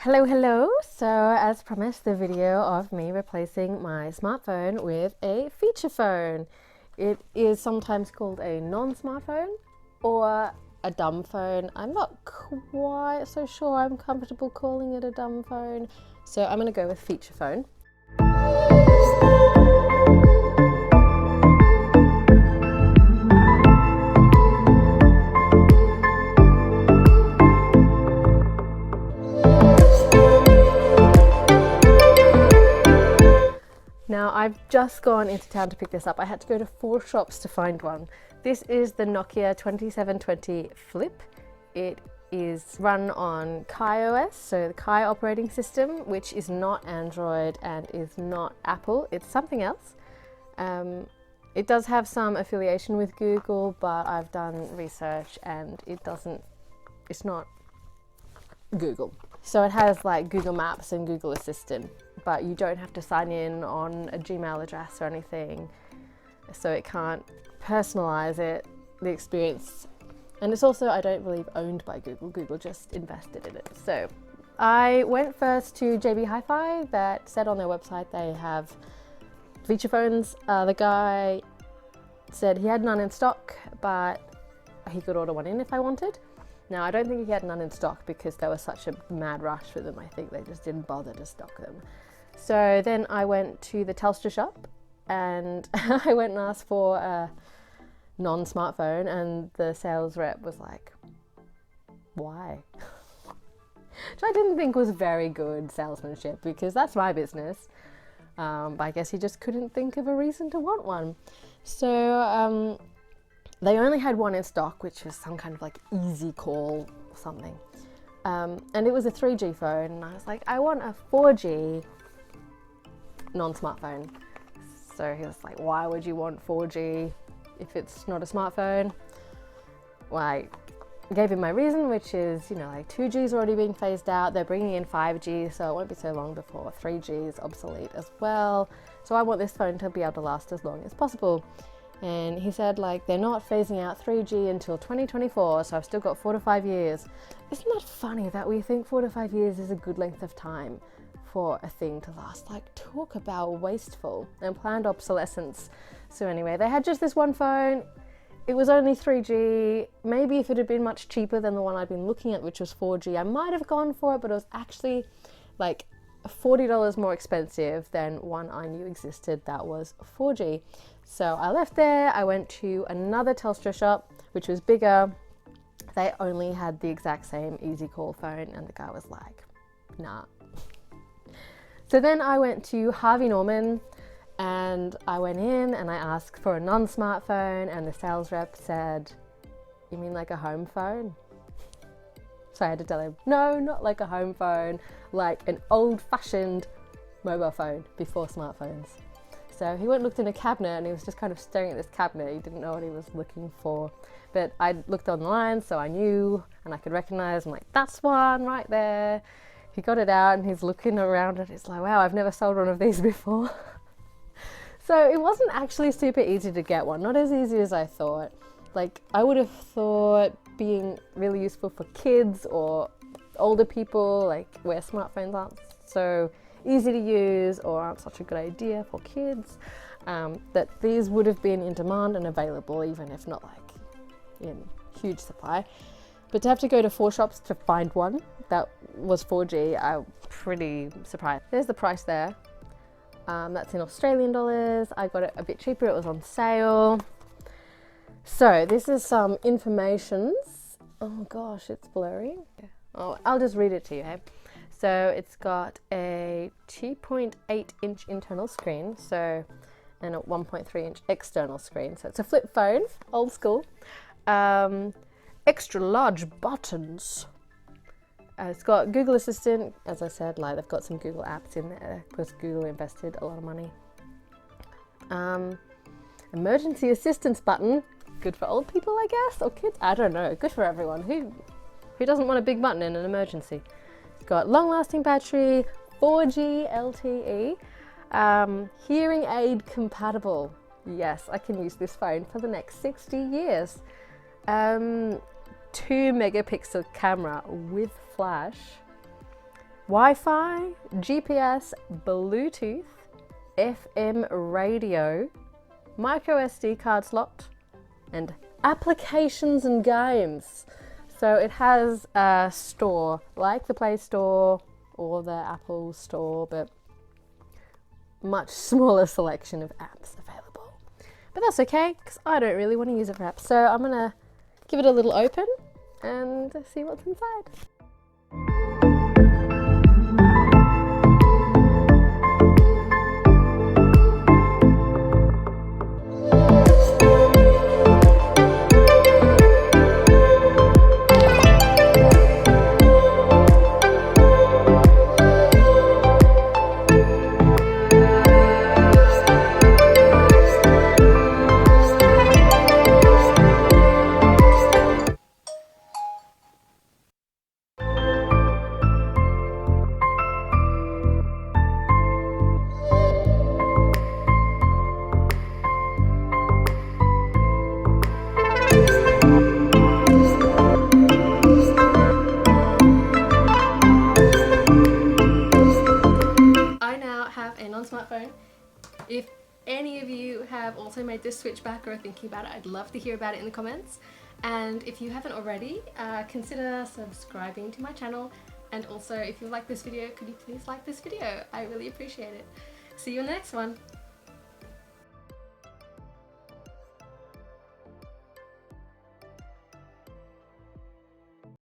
Hello. So as promised, the video of me replacing my smartphone with a feature phone. It is sometimes called a non-smartphone or a dumb phone. I'm not quite so sure I'm comfortable calling it a dumb phone, so I'm going to go with feature phone. Now I've just gone into town to pick this up. I had to go to 4 shops to find one. This is the Nokia 2720 Flip. It is run on KaiOS, so the Kai operating system, which is not Android and is not Apple. It's something else. It does have some affiliation with Google, but I've done research and it's not Google. So it has like Google Maps and Google Assistant, but you don't have to sign in on a Gmail address or anything. So it can't personalize the experience. And it's also, I don't believe, owned by Google. Google just invested in it. So I went first to JB Hi-Fi that said on their website they have feature phones. The guy said he had none in stock, but he could order one in if I wanted. Now, I don't think he had none in stock because there was such a mad rush for them. I think they just didn't bother to stock them. So then I went to the Telstra shop and I went and asked for a non-smartphone, and the sales rep was like, why? Which I didn't think was very good salesmanship because that's my business. But I guess he just couldn't think of a reason to want one. So they only had one in stock, which was some kind of like easy call or something. And it was a 3G phone, and I was like, I want a 4G non-smartphone. So he was like, why would you want 4G if it's not a smartphone? Well, I gave him my reason, which is, like 2G is already being phased out. They're bringing in 5G, so it won't be so long before 3G is obsolete as well. So I want this phone to be able to last as long as possible. And he said, like, they're not phasing out 3G until 2024, so I've still got 4 to 5 years. Isn't that funny that we think 4 to 5 years is a good length of time for a thing to last? Like, talk about wasteful and planned obsolescence. So anyway, they had just this one phone. It was only 3G. Maybe if it had been much cheaper than the one I'd been looking at, which was 4G, I might have gone for it, but it was actually like $40 more expensive than one I knew existed that was 4G. So I left there, I went to another Telstra shop, which was bigger. They only had the exact same easy call phone, and the guy was like, nah. So then I went to Harvey Norman, and I went in and I asked for a non-smartphone, and the sales rep said, you mean like a home phone? So I had to tell him, no, not like a home phone, like an old-fashioned mobile phone before smartphones. So he went and looked in a cabinet, and he was just kind of staring at this cabinet. He didn't know what he was looking for. But I looked online, so I knew, and I could recognize. I'm like, that's one right there. He got it out, and he's looking around, and he's like, wow, I've never sold one of these before. So it wasn't actually super easy to get one. Not as easy as I thought. Like, I would have thought being really useful for kids or older people, like where smartphones aren't so easy to use or aren't such a good idea for kids, that these would have been in demand and available, even if not like in huge supply. But to have to go to 4 shops to find one that was 4G, I'm pretty surprised. There's the price there. That's in Australian dollars. I got it a bit cheaper, it was on sale. So this is some information. Oh gosh, it's blurry. Oh, I'll just read it to you, hey? So it's got a 2.8 inch internal screen, and a 1.3 inch external screen. So it's a flip phone, old school. Extra large buttons. It's got Google Assistant, as I said, like they've got some Google apps in there because Google invested a lot of money. Emergency assistance button, good for old people, I guess, or kids. I don't know. Good for everyone. Who doesn't want a big button in an emergency? It's got long-lasting battery, 4G LTE, hearing aid compatible. Yes, I can use this phone for the next 60 years. 2 megapixel camera with flash. Wi-Fi, GPS, Bluetooth, FM radio, micro SD card slot, and applications and games. So it has a store like the Play Store or the Apple Store, but much smaller selection of apps available. But that's okay, because I don't really want to use it for apps. So I'm gonna give it a little open and see what's inside. A non-smartphone. If any of you have also made this switch back or are thinking about it, I'd love to hear about it in the comments. And if you haven't already, consider subscribing to my channel. And also, if you like this video, could you please like this video? I really appreciate it. See you in the next one.